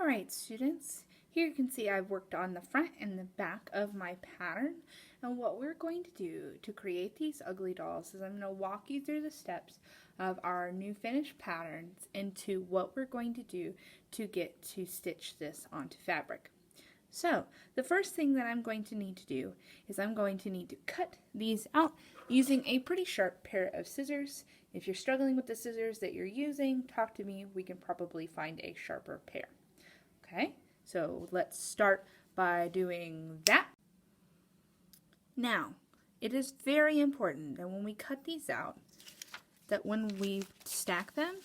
Alright students, here you can see I've worked on the front and the back of my pattern, and what we're going to do to create these ugly dolls is I'm going to walk you through the steps of our new finished patterns into what we're going to do to get to stitch this onto fabric. So the first thing that I'm going to need to do is I'm going to need to cut these out using a pretty sharp pair of scissors. If you're struggling with the scissors that you're using, talk to me. We can probably find a sharper pair. Okay, so let's start by doing that. Now, it is very important that when we cut these out, that when we stack them,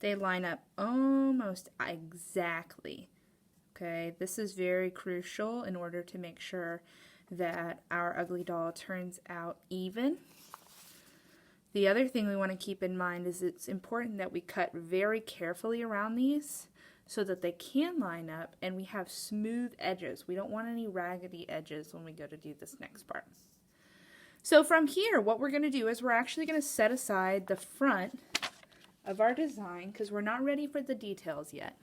they line up almost exactly. Okay, this is very crucial in order to make sure that our ugly doll turns out even. The other thing we want to keep in mind is it's important that we cut very carefully around these so that they can line up and we have smooth edges. We don't want any raggedy edges when we go to do this next part. So from here, what we're going to do is we're actually going to set aside the front of our design because we're not ready for the details yet.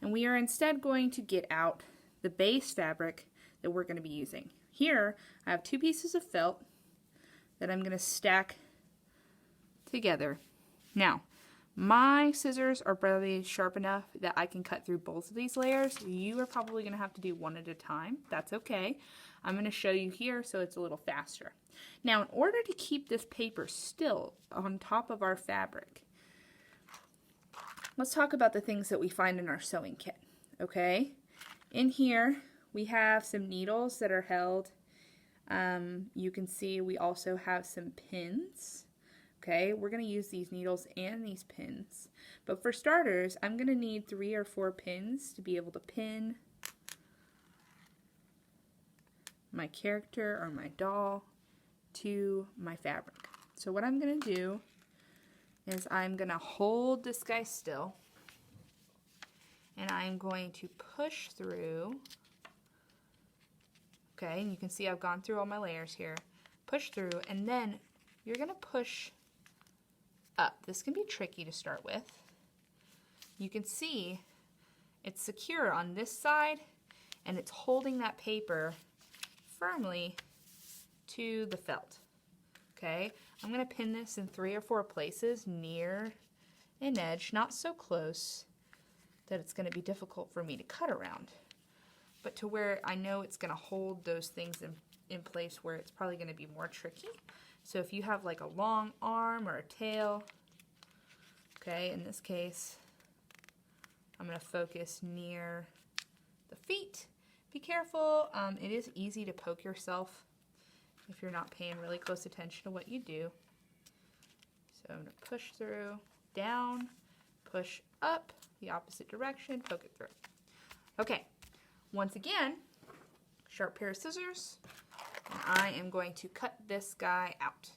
And we are instead going to get out the base fabric that we're going to be using. Here, I have two pieces of felt that I'm going to stack together. Now, my scissors are probably sharp enough that I can cut through both of these layers. You are probably going to have to do one at a time. That's okay. I'm going to show you here so it's a little faster. Now, in order to keep this paper still on top of our fabric, let's talk about the things that we find in our sewing kit, okay? In here, we have some needles that are held. You can see we also have some pins. Okay, we're going to use these needles and these pins. But for starters, I'm going to need 3 or 4 pins to be able to pin my character or my doll to my fabric. So what I'm going to do is I'm going to hold this guy still and I'm going to push through. Okay, and you can see I've gone through all my layers here. Push through, and then you're going to push up. This can be tricky to start with. You can see it's secure on this side and it's holding that paper firmly to the felt. Okay, I'm going to pin this in 3 or 4 places near an edge, not so close that it's going to be difficult for me to cut around, but to where I know it's going to hold those things in place where it's probably going to be more tricky. So if you have like a long arm or a tail, okay, in this case, I'm going to focus near the feet. Be careful. It is easy to poke yourself if you're not paying really close attention to what you do. So I'm going to push through, down, push up, the opposite direction, poke it through. Okay, once again, sharp pair of scissors. And I am going to cut this guy out.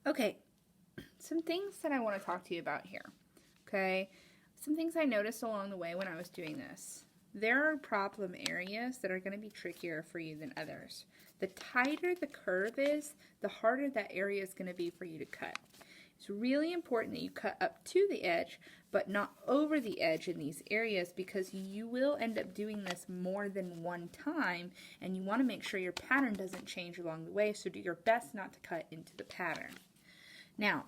Okay, some things that I want to talk to you about here. Okay, some things I noticed along the way when I was doing this. There are problem areas that are going to be trickier for you than others. The tighter the curve is, the harder that area is going to be for you to cut. It's really important that you cut up to the edge, but not over the edge in these areas, because you will end up doing this more than one time, and you want to make sure your pattern doesn't change along the way, so do your best not to cut into the pattern. Now,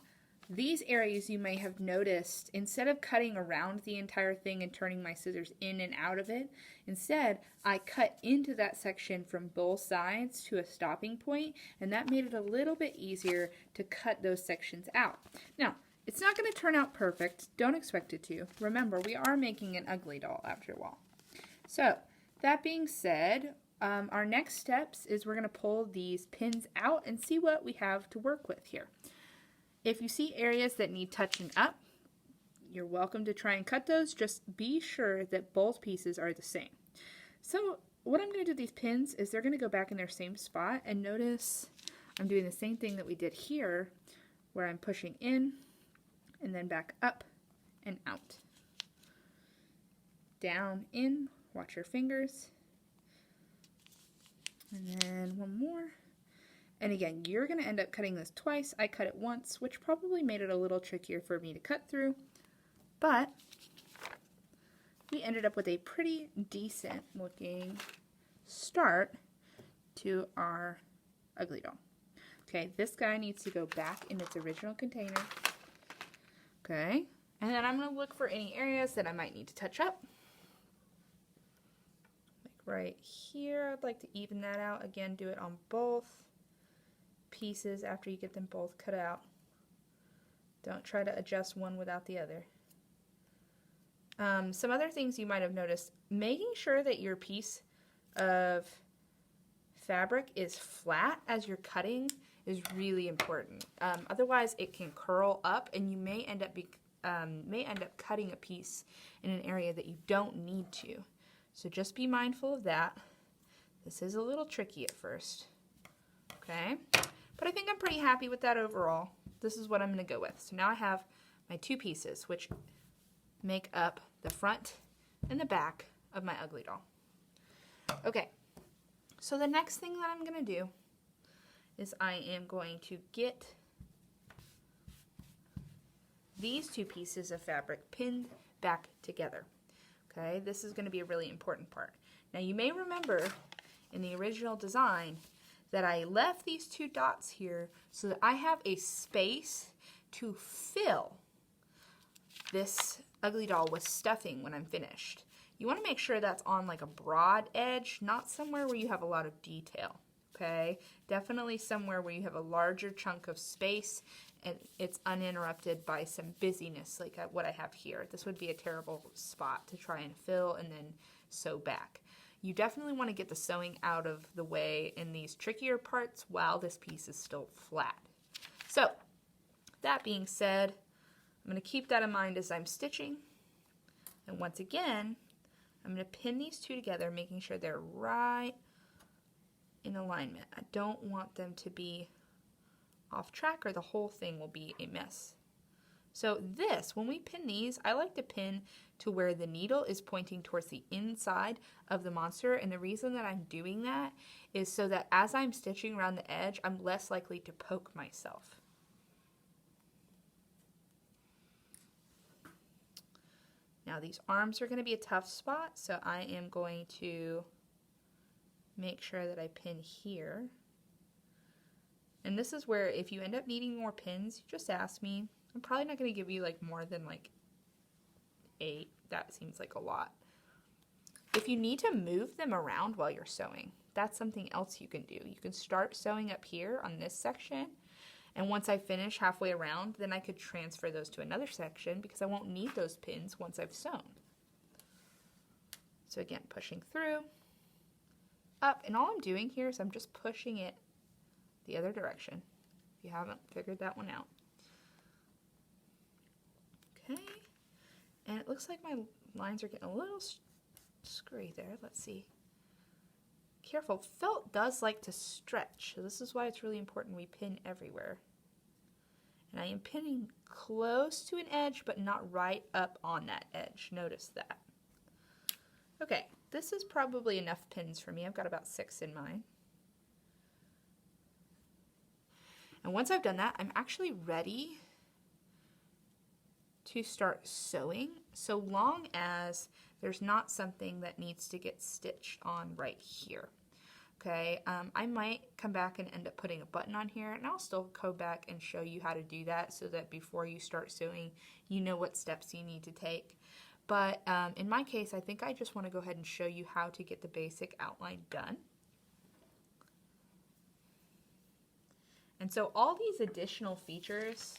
these areas you may have noticed, instead of cutting around the entire thing and turning my scissors in and out of it, instead I cut into that section from both sides to a stopping point, and that made it a little bit easier to cut those sections out. Now, it's not going to turn out perfect. Don't expect it to. Remember, we are making an ugly doll after all. So, that being said, our next steps is we're going to pull these pins out and see what we have to work with here. If you see areas that need touching up, you're welcome to try and cut those. Just be sure that both pieces are the same. So what I'm going to do with these pins is they're going to go back in their same spot, and notice I'm doing the same thing that we did here, where I'm pushing in and then back up and out. Down, in, watch your fingers. And then one more. And again, you're going to end up cutting this twice. I cut it once, which probably made it a little trickier for me to cut through. But we ended up with a pretty decent looking start to our ugly doll. Okay, this guy needs to go back in its original container. Okay, and then I'm going to look for any areas that I might need to touch up. Like right here, I'd like to even that out. Again, do it on both pieces after you get them both cut out. Don't try to adjust one without the other. Some other things you might have noticed, making sure that your piece of fabric is flat as you're cutting is really important. Otherwise it can curl up and you may end up cutting a piece in an area that you don't need to. So just be mindful of that. This is a little tricky at first. Okay? But I think I'm pretty happy with that overall. This is what I'm going to go with. So now I have my two pieces, which make up the front and the back of my ugly doll. Okay, so the next thing that I'm going to do is I am going to get these two pieces of fabric pinned back together. Okay, this is going to be a really important part. Now you may remember in the original design that I left these two dots here so that I have a space to fill this ugly doll with stuffing when I'm finished. You want to make sure that's on like a broad edge, not somewhere where you have a lot of detail, okay? Definitely somewhere where you have a larger chunk of space and it's uninterrupted by some busyness like what I have here. This would be a terrible spot to try and fill and then sew back. You definitely want to get the sewing out of the way in these trickier parts while this piece is still flat. So, that being said, I'm going to keep that in mind as I'm stitching. And once again, I'm going to pin these two together, making sure they're right in alignment. I don't want them to be off track or the whole thing will be a mess. So this, when we pin these, I like to pin to where the needle is pointing towards the inside of the monster, and the reason that I'm doing that is so that as I'm stitching around the edge, I'm less likely to poke myself. Now these arms are going to be a tough spot, so I am going to make sure that I pin here. And this is where if you end up needing more pins, just ask me. I'm probably not going to give you like more than like 8. That seems like a lot. If you need to move them around while you're sewing, that's something else you can do. You can start sewing up here on this section, and once I finish halfway around, then I could transfer those to another section because I won't need those pins once I've sewn. So again, pushing through, up, and all I'm doing here is I'm just pushing it the other direction, if you haven't figured that one out. Okay, and it looks like my lines are getting a little screwy there. Let's see. Careful, felt does like to stretch, so this is why it's really important we pin everywhere. And I am pinning close to an edge, but not right up on that edge. Notice that. Okay, this is probably enough pins for me. I've got about 6 in mine. And once I've done that, I'm actually ready to start sewing, so long as there's not something that needs to get stitched on right here. Okay, I might come back and end up putting a button on here, and I'll still go back and show you how to do that so that before you start sewing, you know what steps you need to take. But in my case, I think I just want to go ahead and show you how to get the basic outline done. And so all these additional features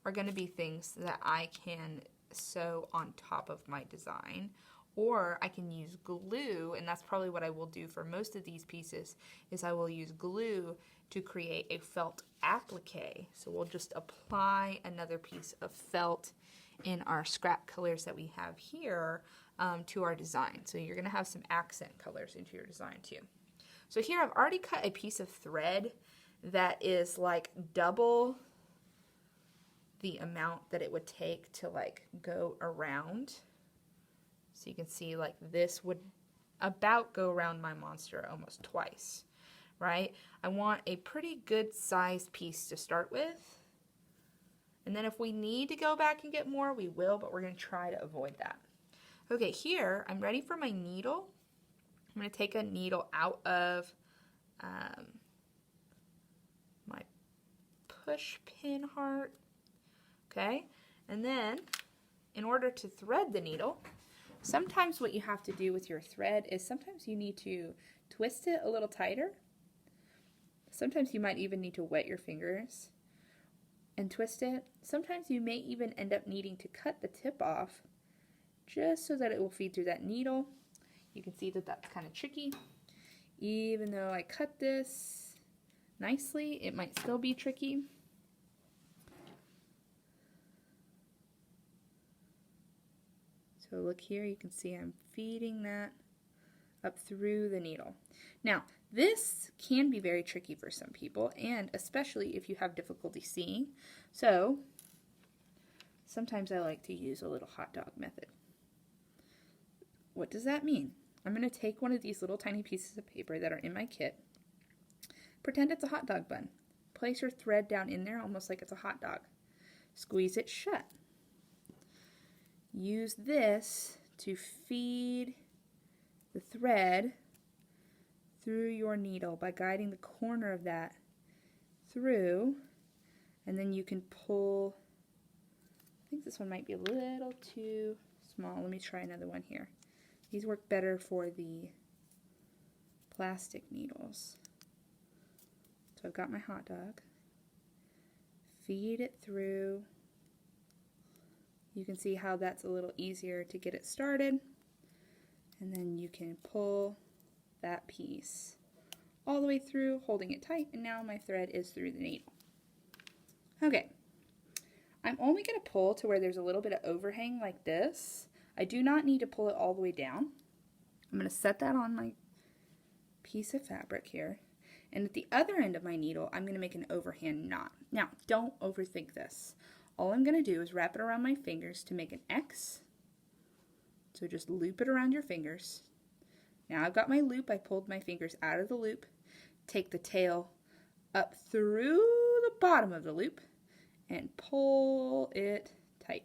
are going to be things that I can sew on top of my design, or I can use glue, and that's probably what I will do for most of these pieces, is I will use glue to create a felt applique. So we'll just apply another piece of felt in our scrap colors that we have here to our design. So you're going to have some accent colors into your design too. So here I've already cut a piece of thread that is like double the amount that it would take to like go around. So you can see like this would about go around my monster almost twice, right? I want a pretty good sized piece to start with. And then if we need to go back and get more, we will, but we're going to try to avoid that. Okay, here I'm ready for my needle. I'm going to take a needle out of my push pin heart. Okay, and then in order to thread the needle, sometimes what you have to do with your thread is sometimes you need to twist it a little tighter. Sometimes you might even need to wet your fingers and twist it. Sometimes you may even end up needing to cut the tip off just so that it will feed through that needle. You can see that that's kind of tricky. Even though I cut this nicely, it might still be tricky. So look here, you can see I'm feeding that up through the needle. Now, this can be very tricky for some people, and especially if you have difficulty seeing. So sometimes I like to use a little hot dog method. What does that mean? I'm going to take one of these little tiny pieces of paper that are in my kit, pretend it's a hot dog bun. Place your thread down in there almost like it's a hot dog. Squeeze it shut. Use this to feed the thread through your needle by guiding the corner of that through, and then you can pull. I think this one might be a little too small. Let me try another one here. These work better for the plastic needles. So I've got my hot dog. Feed it through. You can see how that's a little easier to get it started. And then you can pull that piece all the way through, holding it tight, and now my thread is through the needle. Okay, I'm only going to pull to where there's a little bit of overhang like this. I do not need to pull it all the way down. I'm going to set that on my piece of fabric here. And at the other end of my needle, I'm going to make an overhand knot. Now, don't overthink this. All I'm going to do is wrap it around my fingers to make an X. So just loop it around your fingers. Now I've got my loop. I pulled my fingers out of the loop. Take the tail up through the bottom of the loop and pull it tight.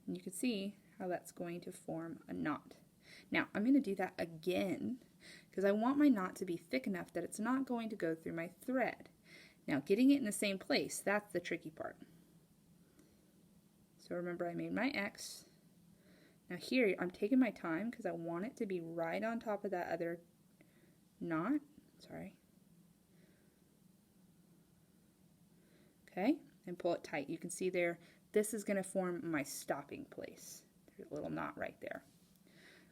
And you can see how that's going to form a knot. Now I'm going to do that again because I want my knot to be thick enough that it's not going to go through my thread. Now getting it in the same place, that's the tricky part. So remember I made my X. Now here I'm taking my time because I want it to be right on top of that other knot. Sorry. Okay, and pull it tight. You can see there, this is going to form my stopping place. There's a little knot right there.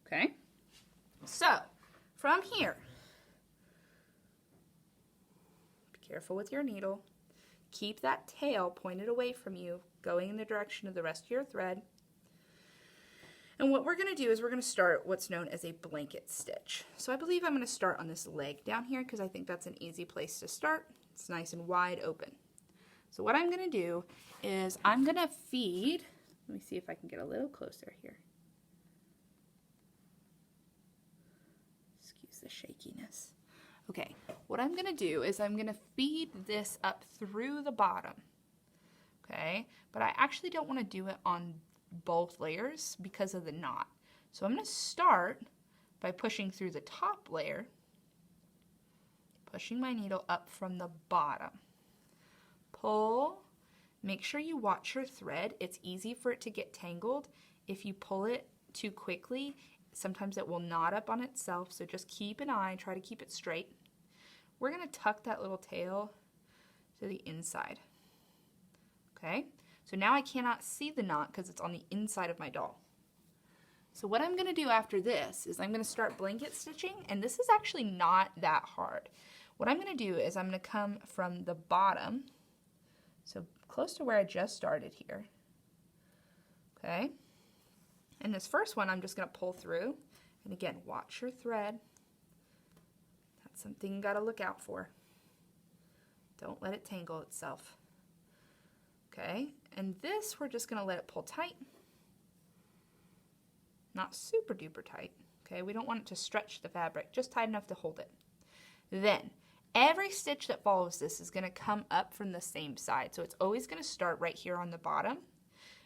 Okay, so from here, be careful with your needle. Keep that tail pointed away from you, going in the direction of the rest of your thread. And what we're going to do is we're going to start what's known as a blanket stitch. So I believe I'm going to start on this leg down here because I think that's an easy place to start. It's nice and wide open. So what I'm going to do is I'm going to feed, let me see if I can get a little closer here. Excuse the shakiness. Okay, what I'm going to do is I'm going to feed this up through the bottom. Okay, but I actually don't want to do it on both layers because of the knot. So I'm going to start by pushing through the top layer, pushing my needle up from the bottom. Pull. Make sure you watch your thread. It's easy for it to get tangled. If you pull it too quickly, sometimes it will knot up on itself, so just keep an eye, try to keep it straight. We're going to tuck that little tail to the inside. Okay, so now I cannot see the knot because it's on the inside of my doll. So what I'm going to do after this is I'm going to start blanket stitching, and this is actually not that hard. What I'm going to do is I'm going to come from the bottom, so close to where I just started here. Okay, and this first one I'm just going to pull through, and again, watch your thread. That's something you got to look out for. Don't let it tangle itself. Okay, and this we're just going to let it pull tight. Not super duper tight. Okay, we don't want it to stretch the fabric, just tight enough to hold it. Then, every stitch that follows this is going to come up from the same side. So it's always going to start right here on the bottom.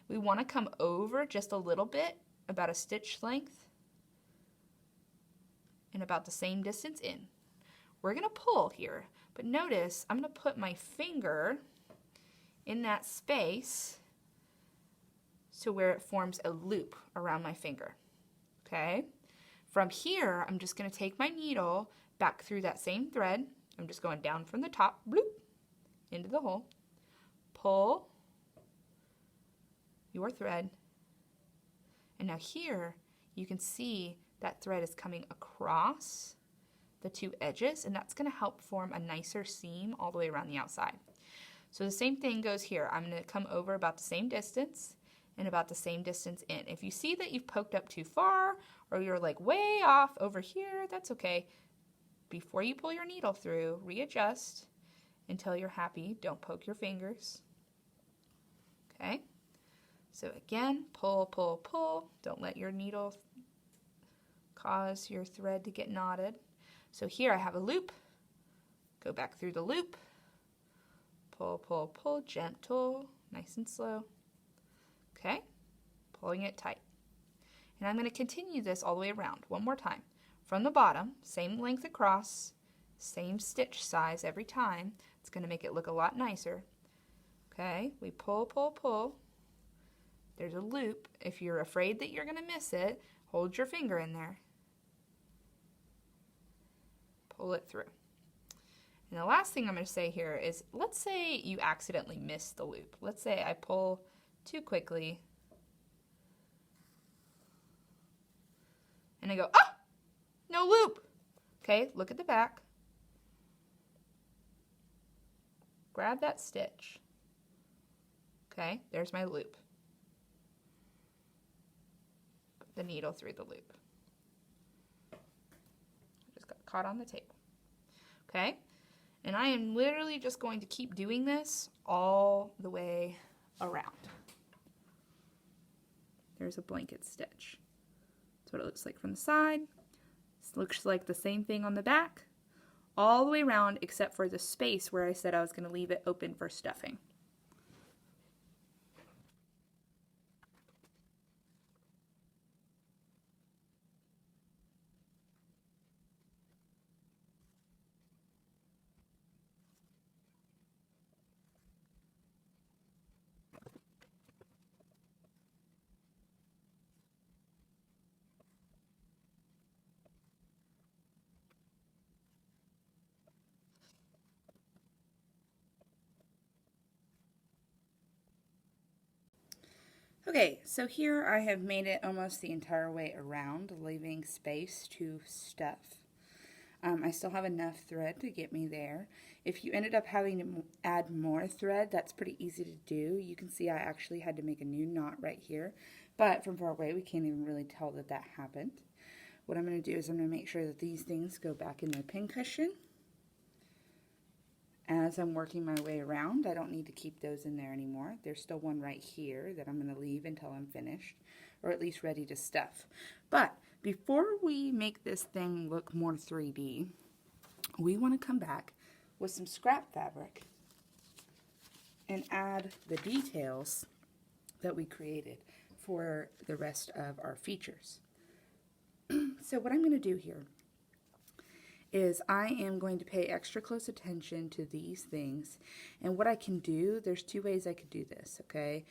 We want to come over just a little bit, about a stitch length, and about the same distance in. We're going to pull here, but notice I'm going to put my finger in that space to where it forms a loop around my finger. Okay? From here, I'm just going to take my needle back through that same thread. I'm just going down from the top, bloop, into the hole. Pull your thread. And now here, you can see that thread is coming across the two edges, and that's going to help form a nicer seam all the way around the outside. So the same thing goes here. I'm going to come over about the same distance and about the same distance in. If you see that you've poked up too far or you're like way off over here, that's okay. Before you pull your needle through, readjust until you're happy. Don't poke your fingers. Okay? So again, pull, pull, pull. Don't let your needle cause your thread to get knotted. So here I have a loop. Go back through the loop. Pull, pull, pull, gentle, nice and slow. Okay, pulling it tight. And I'm going to continue this all the way around. One more time. From the bottom, same length across, same stitch size every time. It's going to make it look a lot nicer. Okay, we pull, pull, pull. There's a loop. If you're afraid that you're going to miss it, hold your finger in there. Pull it through. And the last thing I'm going to say here is, let's say you accidentally miss the loop. Let's say I pull too quickly and I go, ah, no loop. Okay, look at the back. Grab that stitch. Okay, there's my loop. Put the needle through the loop. Just got caught on the table. Okay. And I am literally just going to keep doing this all the way around. There's a blanket stitch. That's what it looks like from the side. This looks like the same thing on the back. All the way around except for the space where I said I was going to leave it open for stuffing. Okay, so here I have made it almost the entire way around, leaving space to stuff. I still have enough thread to get me there. If you ended up having to add more thread, that's pretty easy to do. You can see I actually had to make a new knot right here, but from far away we can't even really tell that that happened. What I'm going to do is I'm going to make sure that these things go back in their pin cushion as I'm working my way around. I don't need to keep those in there anymore. There's still one right here that I'm going to leave until I'm finished, or at least ready to stuff. But before we make this thing look more 3D, we want to come back with some scrap fabric and add the details that we created for the rest of our features. So what I'm going to do here is I am going to pay extra close attention to these things. And what I can do, there's two ways I could do this, okay?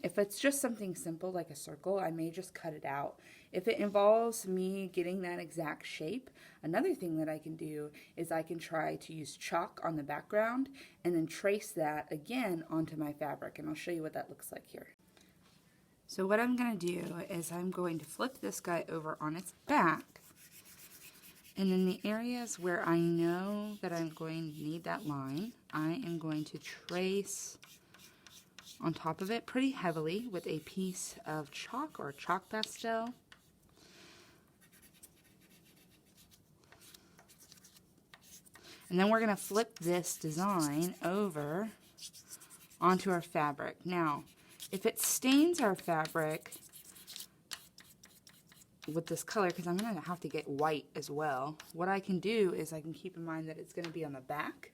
If it's just something simple like a circle, I may just cut it out. If it involves me getting that exact shape, another thing that I can do is I can try to use chalk on the background and then trace that again onto my fabric. And I'll show you what that looks like here. So what I'm going to do is I'm going to flip this guy over on its back. And in the areas where I know that I'm going to need that line, I am going to trace on top of it pretty heavily with a piece of chalk or chalk pastel. And then we're going to flip this design over onto our fabric. Now, if it stains our fabric with this color, because I'm going to have to get white as well, what I can do is I can keep in mind that it's going to be on the back.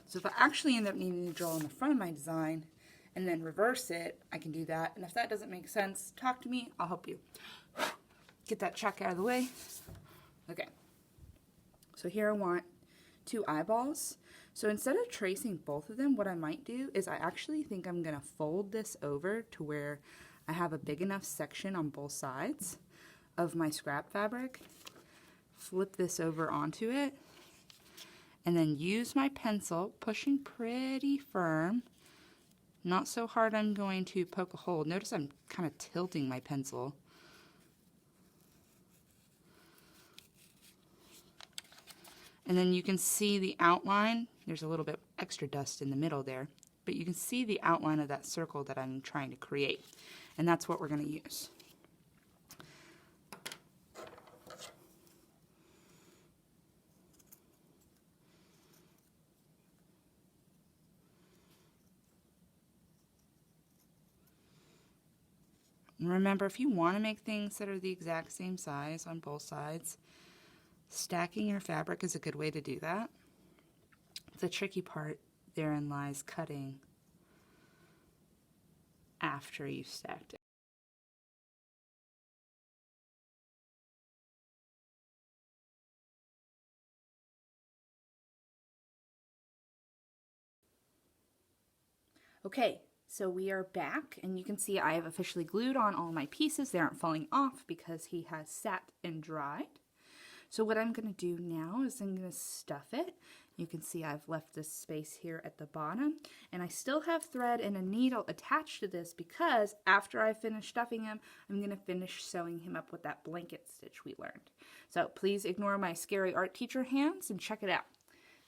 So if I actually end up needing to draw on the front of my design and then reverse it, I can do that. And if that doesn't make sense, talk to me, I'll help you. Get that chalk out of the way. Okay. So here I want 2 eyeballs. So instead of tracing both of them, what I might do is I actually think I'm going to fold this over to where I have a big enough section on both sides of my scrap fabric, flip this over onto it, and then use my pencil, pushing pretty firm, not so hard I'm going to poke a hole. Notice I'm kind of tilting my pencil. And then you can see the outline. There's a little bit extra dust in the middle there, but you can see the outline of that circle that I'm trying to create, and that's what we're going to use. And remember, if you want to make things that are the exact same size on both sides, stacking your fabric is a good way to do that. The tricky part therein lies cutting after you've stacked it. Okay, so we are back, and you can see I have officially glued on all my pieces. They aren't falling off because he has sat and dried. So what I'm going to do now is I'm going to stuff it. You can see I've left this space here at the bottom, and I still have thread and a needle attached to this because after I finish stuffing him, I'm going to finish sewing him up with that blanket stitch we learned. So please ignore my scary art teacher hands and check it out.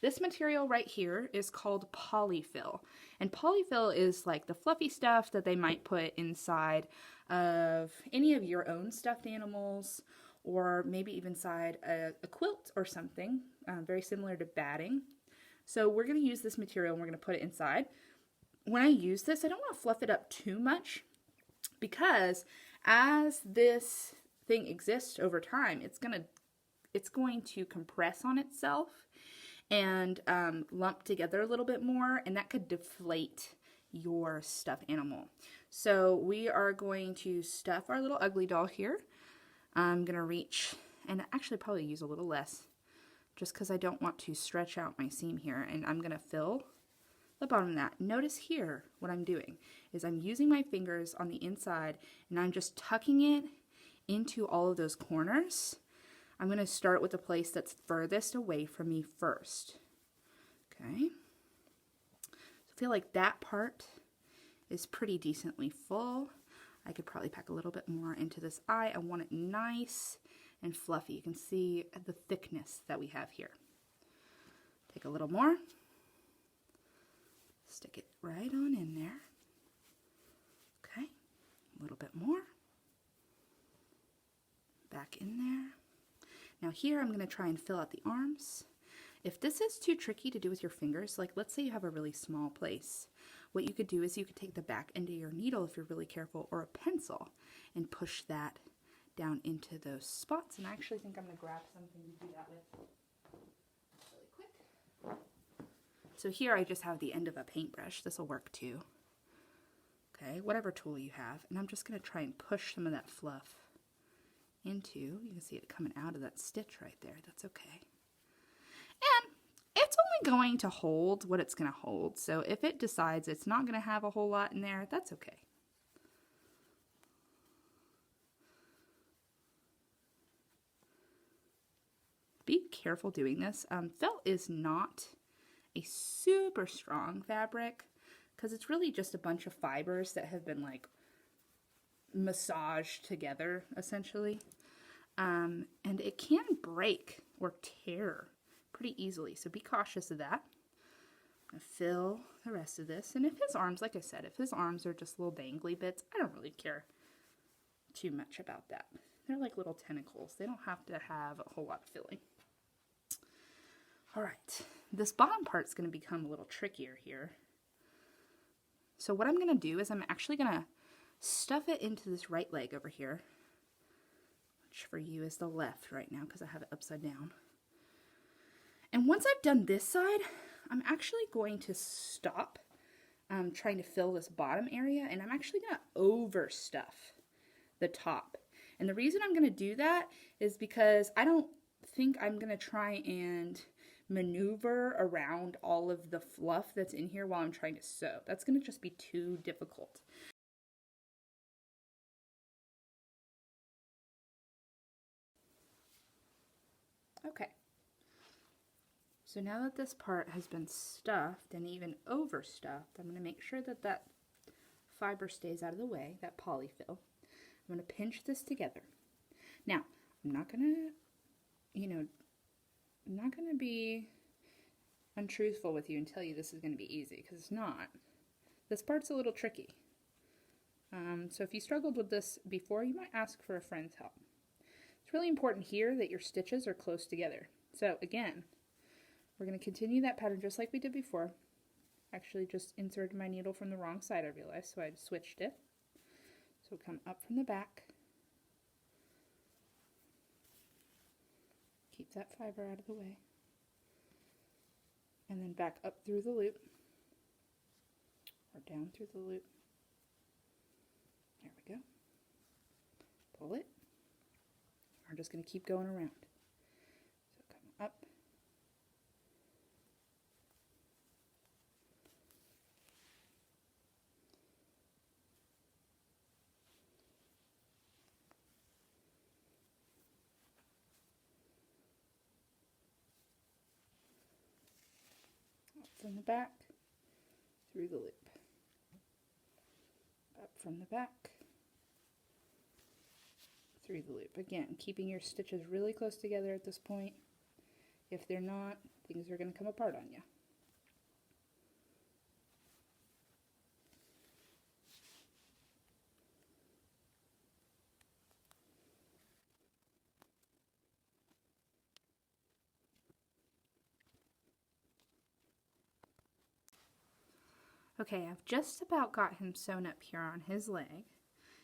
This material right here is called polyfill, and polyfill is like the fluffy stuff that they might put inside of any of your own stuffed animals, or maybe even inside a quilt or something, very similar to batting. So we're going to use this material and we're going to put it inside. When I use this, I don't want to fluff it up too much because as this thing exists over time, it's going to compress on itself and lump together a little bit more, and that could deflate your stuffed animal. So we are going to stuff our little ugly doll here. I'm going to reach, and actually probably use a little less, just because I don't want to stretch out my seam here, and I'm going to fill the bottom of that. Notice here what I'm doing is I'm using my fingers on the inside, and I'm just tucking it into all of those corners. I'm going to start with the place that's furthest away from me first. Okay. So I feel like that part is pretty decently full. I could probably pack a little bit more into this eye. I want it nice and fluffy. You can see the thickness that we have here. Take a little more. Stick it right on in there. Okay. A little bit more. Back in there. Now here I'm going to try and fill out the arms. If this is too tricky to do with your fingers, like let's say you have a really small place, what you could do is you could take the back end of your needle if you're really careful, or a pencil, and push that down into those spots. And I actually think I'm going to grab something to do that with really quick. So here I just have the end of a paintbrush. This will work too. Okay, whatever tool you have. And I'm just going to try and push some of that fluff into, you can see it coming out of that stitch right there. That's okay. And it's only going to hold what it's going to hold. So if it decides it's not going to have a whole lot in there, that's okay. Be careful doing this. Felt is not a super strong fabric because it's really just a bunch of fibers that have been like massaged together essentially. And it can break or tear pretty easily, so be cautious of that. I'm going to fill the rest of this, and if his arms, like I said, if his arms are just little dangly bits, I don't really care too much about that. They're like little tentacles. They don't have to have a whole lot of filling. All right, this bottom part's going to become a little trickier here. So what I'm going to do is I'm actually going to stuff it into this right leg over here, which for you is the left right now because I have it upside down. And once I've done this side, I'm actually going to stop trying to fill this bottom area, and I'm actually going to overstuff the top. And the reason I'm going to do that is because I don't think I'm going to try and maneuver around all of the fluff that's in here while I'm trying to sew. That's going to just be too difficult. Okay. So now that this part has been stuffed and even overstuffed, I'm going to make sure that that fiber stays out of the way, that polyfill. I'm going to pinch this together. Now, I'm not going to, I'm not going to be untruthful with you and tell you this is going to be easy, because it's not. This part's a little tricky. So if you struggled with this before, you might ask for a friend's help. It's really important here that your stitches are close together. So again, we're going to continue that pattern just like we did before. Actually just inserted my needle from the wrong side, I realized, so I switched it. So come up from the back. Keep that fiber out of the way. And then back up through the loop, or down through the loop. There we go. Pull it. We're just going to keep going around. So come up. Up from the back, through the loop. Up from the back, through the loop. Again, keeping your stitches really close together at this point. If they're not, things are going to come apart on you. Okay, I've just about got him sewn up here on his leg.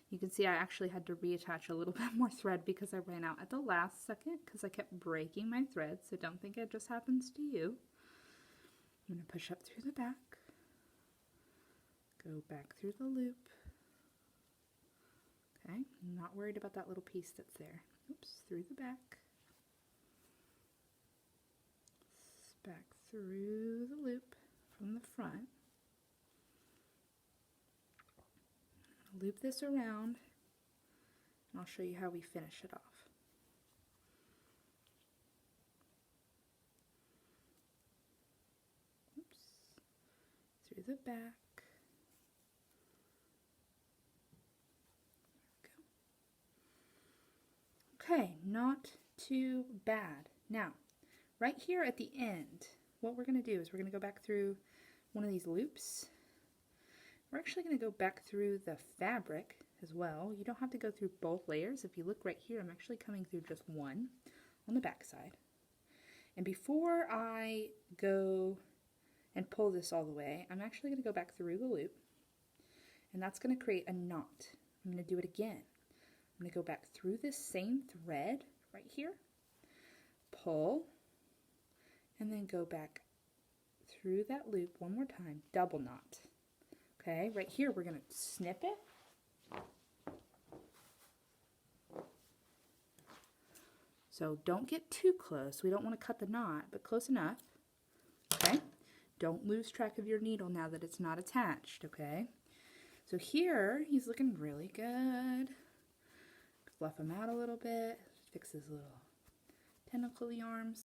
You can see I actually had to reattach a little bit more thread because I ran out at the last second because I kept breaking my thread, so don't think it just happens to you. I'm going to push up through the back, go back through the loop. Okay, I'm not worried about that little piece that's there. Oops, through the back, back through the loop from the front. Loop this around, and I'll show you how we finish it off. Oops. Through the back. There we go. Okay, not too bad. Now, right here at the end, what we're going to do is we're going to go back through one of these loops. We're actually going to go back through the fabric as well. You don't have to go through both layers. If you look right here, I'm actually coming through just one on the back side. And before I go and pull this all the way, I'm actually going to go back through the loop, and that's going to create a knot. I'm going to do it again. I'm going to go back through this same thread right here, pull, and then go back through that loop one more time, double knot. Okay, right here we're going to snip it. So don't get too close. We don't want to cut the knot, but close enough. Okay, don't lose track of your needle now that it's not attached. Okay, so here he's looking really good. Fluff him out a little bit, fix his little tentacly arms.